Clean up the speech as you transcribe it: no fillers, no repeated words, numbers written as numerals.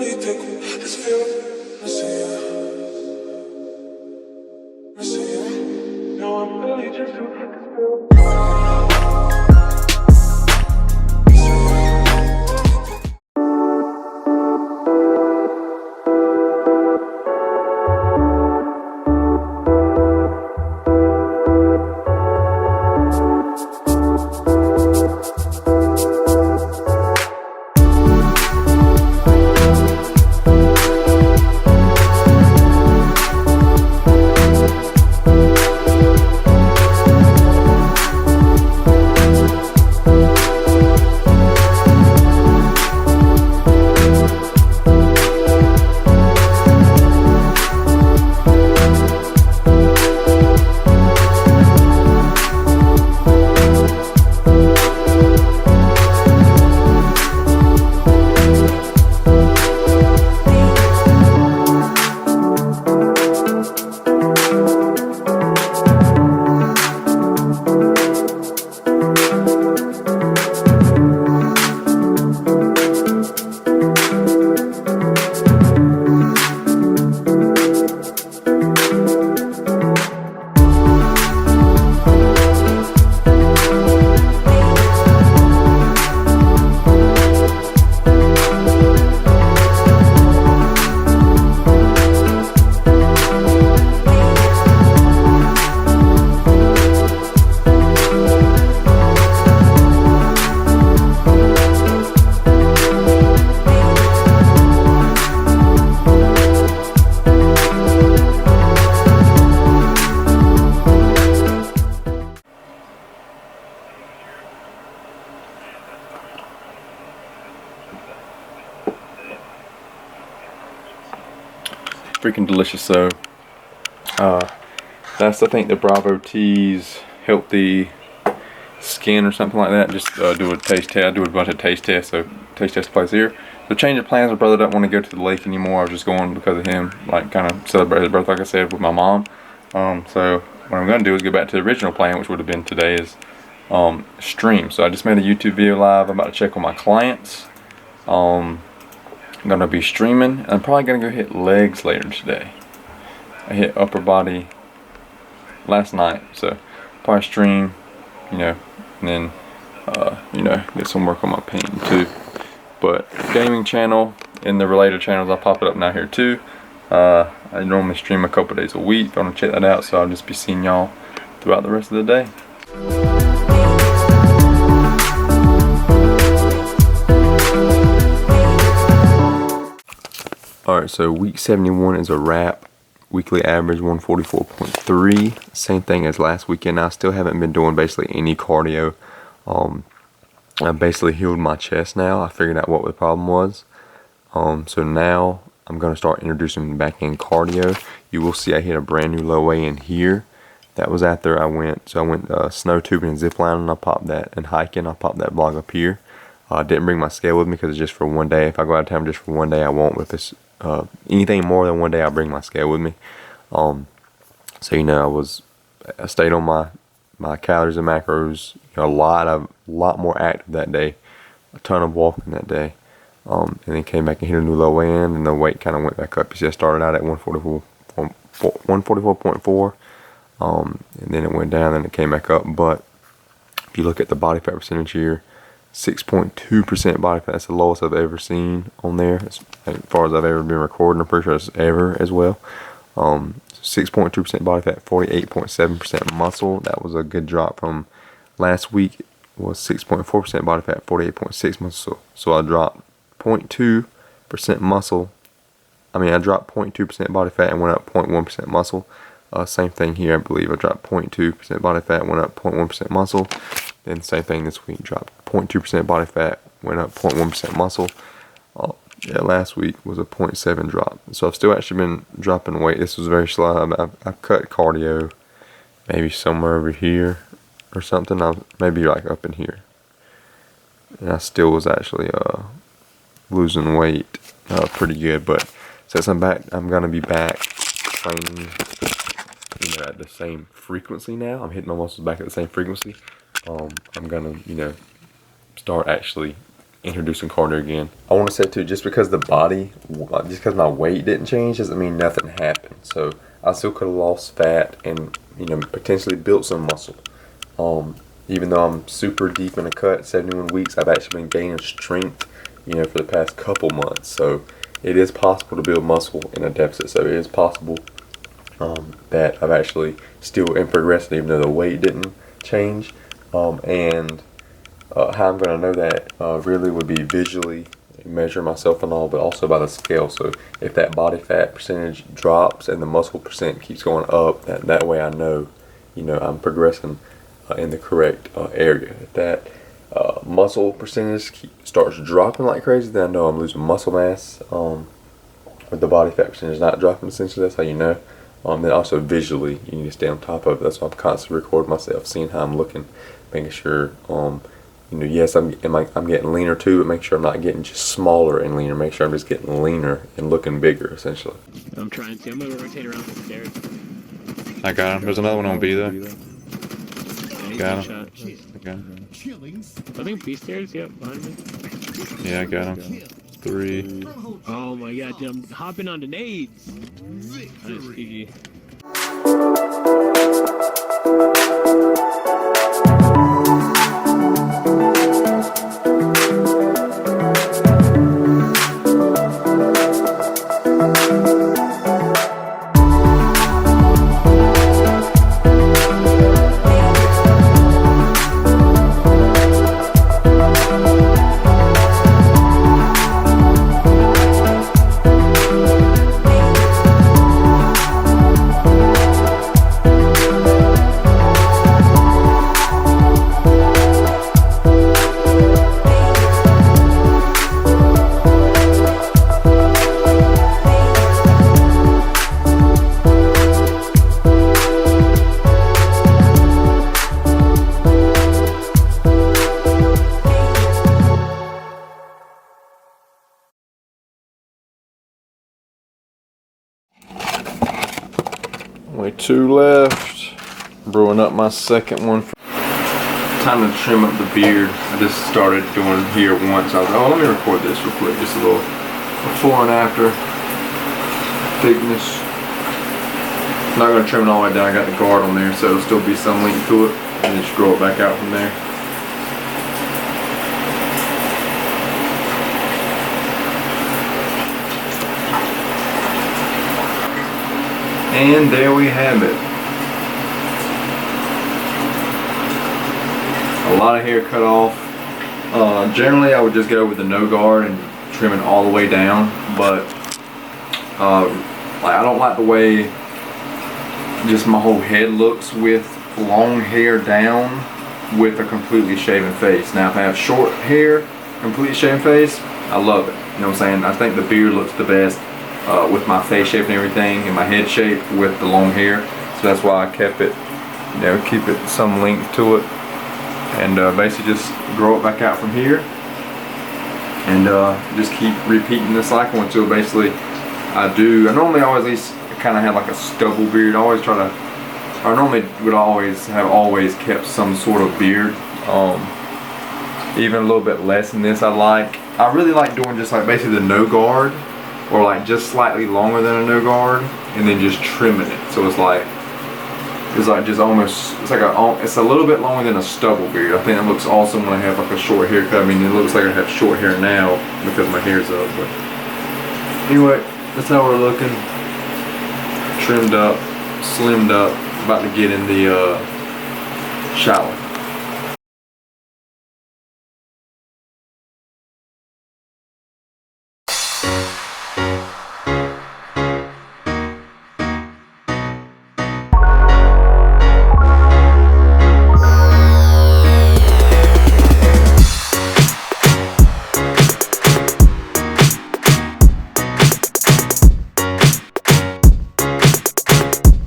really think this feels missing you. Missing you. No, I'm really just too this feels. Freaking delicious. So that's, I think, the Bravo Teas healthy skin or something like that. Just do a taste test. I do a bunch of taste tests, so taste test place here. So change of plans. My brother doesn't want to go to the lake anymore. I was just going because of him, like kind of celebrate his birthday, like I said, with my mom. So what I'm going to do is go back to the original plan, which would have been today, is stream. So I just made a YouTube video live. I'm about to check on my clients. I'm gonna be streaming. I'm probably gonna go hit legs later today. I hit upper body last night, so probably stream, you know, and then you know, get some work on my painting too. But gaming channel and the related channels, I'll pop it up now here too. I normally stream a couple days a week. If you want to check that out, so I'll just be seeing y'all throughout the rest of the day. Alright, so week 71 is a wrap. Weekly average 144.3. Same thing as last weekend. I still haven't been doing basically any cardio. I basically healed my chest now. I figured out what the problem was. So now I'm going to start introducing back in cardio. You will see I hit a brand new low weigh in here. That was after I went snow tubing and zip lining. I popped that, and hiking. I popped that vlog up here. I didn't bring my scale with me because it's just for one day. If I go out of town just for one day, I won't. With this anything more than one day, I'll bring my scale with me. So you know, I stayed on my calories and macros. You know, a lot more active that day. A ton of walking that day. And then came back and hit a new low weigh in, and the weight kind of went back up. You see, I started out at 144.4, and then it went down, and it came back up. But if you look at the body fat percentage here, 6.2% body fat. That's the lowest I've ever seen on there, as far as I've ever been recording. I'm pretty sure it's ever as well. 6.2% body fat, 48.7% muscle. That was a good drop from last week. Was 6.4% body fat, 48.6 muscle. So I dropped 0.2% muscle. I dropped 0.2% body fat and went up 0.1% muscle. Same thing here, I believe. I dropped 0.2% body fat, went up 0.1% muscle. Then same thing this week, dropped 0.2% body fat, went up 0.1% muscle. Yeah, last week was a 0.7 drop. So I've still actually been dropping weight. This was very slow. I've cut cardio maybe somewhere over here or something. Maybe like up in here. And I still was actually losing weight pretty good. But since I'm back, I'm going to be back training, you know, at the same frequency now. I'm hitting my muscles back at the same frequency. I'm going to, you know, start actually introducing cardio again. I want to say too, just because just because my weight didn't change doesn't mean nothing happened. So I still could have lost fat and, you know, potentially built some muscle. Even though I'm super deep in a cut, 71 weeks, I've actually been gaining strength, you know, for the past couple months. So it is possible to build muscle in a deficit. So it is possible that I've actually still am progressing even though the weight didn't change. And how I'm going to know that really would be visually measure myself and all, but also by the scale. So if that body fat percentage drops and the muscle percent keeps going up, that way I know, you know, I'm progressing in the correct area. If that muscle percentage starts dropping like crazy, then I know I'm losing muscle mass. With the body fat percentage not dropping, essentially, that's how you know. Then also visually, you need to stay on top of it. That's why I'm constantly recording myself, seeing how I'm looking, making sure, you know, yes, I'm getting leaner too, but make sure I'm not getting just smaller and leaner. Make sure I'm just getting leaner and looking bigger, essentially. I'm trying to. I'm gonna rotate around the stairs. I got him. There's another one on B though. Got him. Okay. I think B stairs. Yep, behind me. Yeah, I got him. 3. Oh my god, dude, I'm hopping onto nades. Nice, GG. Only 2 left. Brewing up my second one. Time to trim up the beard. I just started doing here once. I was like, oh, let me record this real quick. Just a little before and after thickness. I'm not going to trim it all the way down. I got the guard on there, so it'll still be some length to it. And just grow it back out from there. And there we have it. A lot of hair cut off. Generally I would just go with the no guard and trim it all the way down, but I don't like the way just my whole head looks with long hair down with a completely shaven face. Now if I have short hair, completely shaven face, I love it. You know what I'm saying? I think the beard looks the best with my face shape and everything, and my head shape with the long hair. So that's why I kept it, you know, keep it some length to it, and basically just grow it back out from here, and just keep repeating the cycle until basically I normally always at least kind of have like a stubble beard. I normally would always kept some sort of beard, even a little bit less than this. I really like doing just like basically the no guard, or like just slightly longer than a no guard, and then just trimming it. So it's just almost, it's a little bit longer than a stubble beard. I think it looks awesome when I have like a short haircut. I mean, it looks like I have short hair now because my hair's up, but anyway, that's how we're looking. Trimmed up, slimmed up, about to get in the shower.